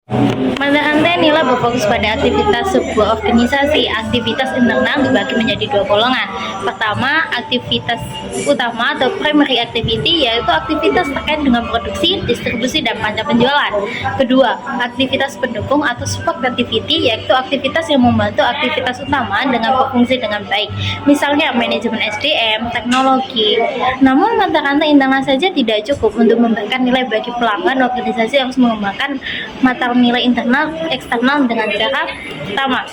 Mata nilai berfokus pada aktivitas sebuah organisasi. Aktivitas internal dibagi menjadi dua golongan. Pertama, aktivitas utama atau primary activity, yaitu aktivitas terkait dengan produksi, distribusi, dan panca penjualan. Kedua, aktivitas pendukung atau support activity, yaitu aktivitas yang membantu aktivitas utama dengan berfungsi dengan baik. Misalnya manajemen SDM, teknologi. Namun mata rantai internal saja tidak cukup untuk memberikan nilai bagi pelanggan. Organisasi harus mengembangkan mata nilai internal eksternal dengan cara pertama,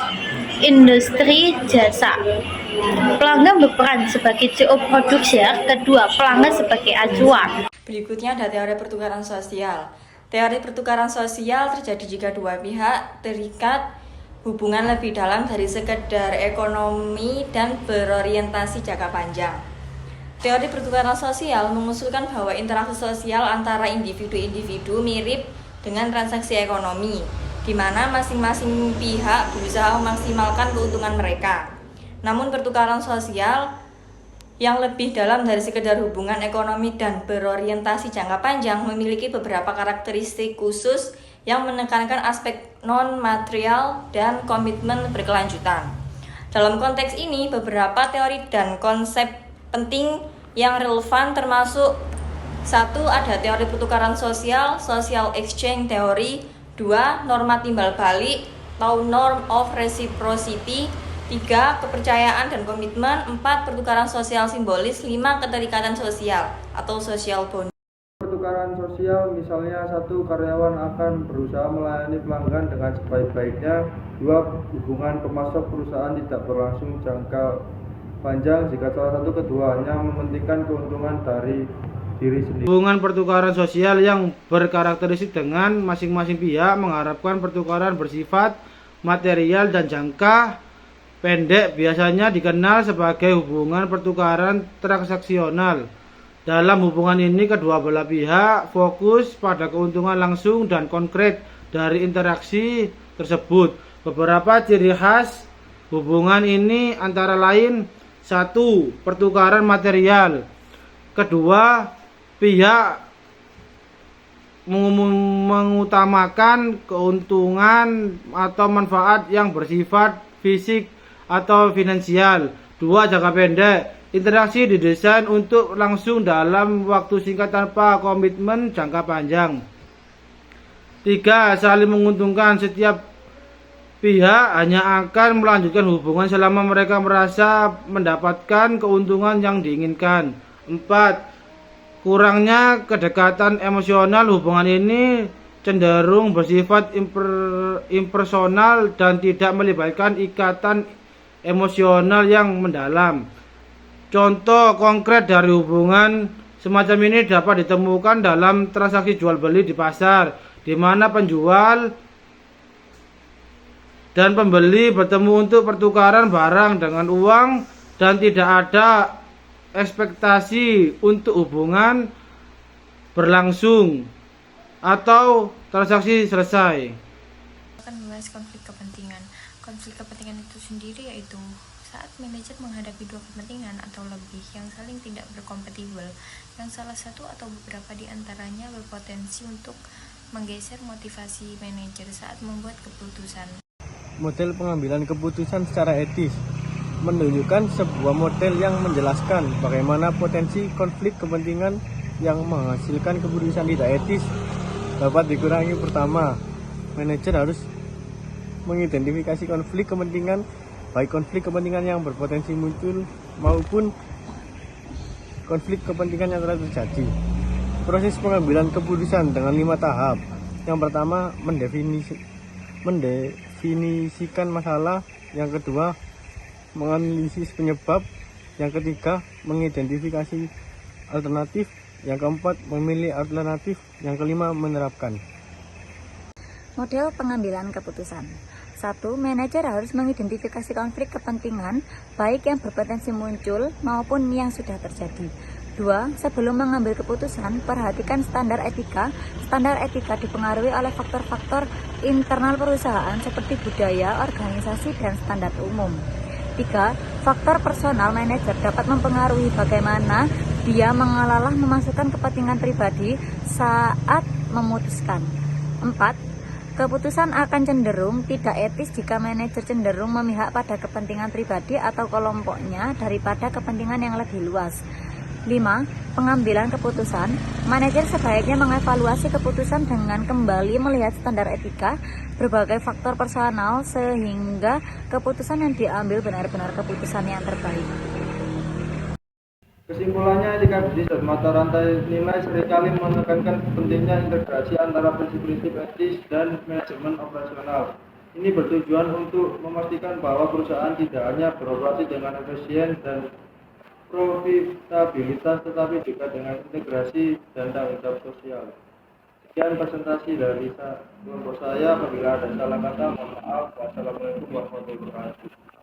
industri jasa. Pelanggan berperan sebagai CO producer. Kedua, pelanggan sebagai acuan. Berikutnya ada teori pertukaran sosial. Teori pertukaran sosial terjadi jika dua pihak terikat hubungan lebih dalam dari sekedar ekonomi dan berorientasi jangka panjang. Teori pertukaran sosial mengusulkan bahwa interaksi sosial antara individu-individu mirip dengan transaksi ekonomi, di mana masing-masing pihak berusaha memaksimalkan keuntungan mereka. Namun pertukaran sosial yang lebih dalam dari sekedar hubungan ekonomi dan berorientasi jangka panjang memiliki beberapa karakteristik khusus yang menekankan aspek non-material dan komitmen berkelanjutan. Dalam konteks ini, beberapa teori dan konsep penting yang relevan termasuk: 1. Ada teori pertukaran sosial, social exchange theory. 2. Norma timbal balik atau norm of reciprocity. 3. Kepercayaan dan komitmen. 4. Pertukaran sosial simbolis. 5. Keterikatan sosial atau social bond. Pertukaran sosial misalnya: 1. Karyawan akan berusaha melayani pelanggan dengan sebaik-baiknya. 2. Hubungan pemasok perusahaan tidak berlangsung jangka panjang jika salah satu keduanya mementingkan keuntungan dari diri sendiri. Hubungan pertukaran sosial yang berkarakteristik dengan masing-masing pihak mengharapkan pertukaran bersifat material dan jangka pendek, biasanya dikenal sebagai hubungan pertukaran transaksional. Dalam hubungan ini, kedua belah pihak fokus pada keuntungan langsung dan konkret dari interaksi tersebut. Beberapa ciri khas hubungan ini antara lain: 1. Pertukaran material. Kedua, pihak mengutamakan keuntungan atau manfaat yang bersifat fisik atau finansial. 2. Jangka pendek. Interaksi didesain untuk langsung dalam waktu singkat tanpa komitmen jangka panjang. 3. Saling menguntungkan. Setiap pihak hanya akan melanjutkan hubungan selama mereka merasa mendapatkan keuntungan yang diinginkan. 4. Kurangnya kedekatan emosional. Hubungan ini cenderung bersifat impersonal dan tidak melibatkan ikatan emosional yang mendalam. Contoh konkret dari hubungan semacam ini dapat ditemukan dalam transaksi jual beli di pasar, di mana penjual dan pembeli bertemu untuk pertukaran barang dengan uang dan tidak ada ekspektasi untuk hubungan berlangsung atau transaksi selesai. Akan membahas konflik kepentingan. Konflik kepentingan itu sendiri yaitu saat manajer menghadapi dua kepentingan atau lebih yang saling tidak berkompatibel, yang salah satu atau beberapa di antaranya berpotensi untuk menggeser motivasi manajer saat membuat keputusan. Model pengambilan keputusan secara etis menunjukkan sebuah model yang menjelaskan bagaimana potensi konflik kepentingan yang menghasilkan keputusan tidak etis dapat dikurangi. Pertama, manajer harus mengidentifikasi konflik kepentingan, baik konflik kepentingan yang berpotensi muncul maupun konflik kepentingan yang telah terjadi. Proses pengambilan keputusan dengan 5 tahap. Yang pertama, mendefinisikan masalah. Yang kedua, menganalisis penyebab. Yang ketiga, mengidentifikasi alternatif. Yang keempat, memilih alternatif. Yang kelima, menerapkan. Model pengambilan keputusan. 1. Manajer harus mengidentifikasi konflik kepentingan baik yang berpotensi muncul maupun yang sudah terjadi. 2. Sebelum mengambil keputusan, perhatikan standar etika. Standar etika dipengaruhi oleh faktor-faktor internal perusahaan seperti budaya, organisasi, dan standar umum. 3. Faktor personal manajer dapat mempengaruhi bagaimana dia mengelola memasukkan kepentingan pribadi saat memutuskan. 4. Keputusan akan cenderung tidak etis jika manajer cenderung memihak pada kepentingan pribadi atau kelompoknya daripada kepentingan yang lebih luas. 5. Pengambilan keputusan. Manajer sebaiknya mengevaluasi keputusan dengan kembali melihat standar etika, berbagai faktor personal, sehingga keputusan yang diambil benar-benar keputusan yang terbaik. Kesimpulannya, etika bisnis dan mata rantai nilai seringkali menekankan pentingnya integrasi antara prinsip-prinsip etis dan manajemen operasional. Ini bertujuan untuk memastikan bahwa perusahaan tidak hanya beroperasi dengan efisien dan profitabilitas, tetapi juga dengan integrasi dan tanggung jawab sosial. Sekian presentasi dari kelompok saya. Apabila ada salah kata, mohon maaf. Wassalamualaikum warahmatullahi wabarakatuh.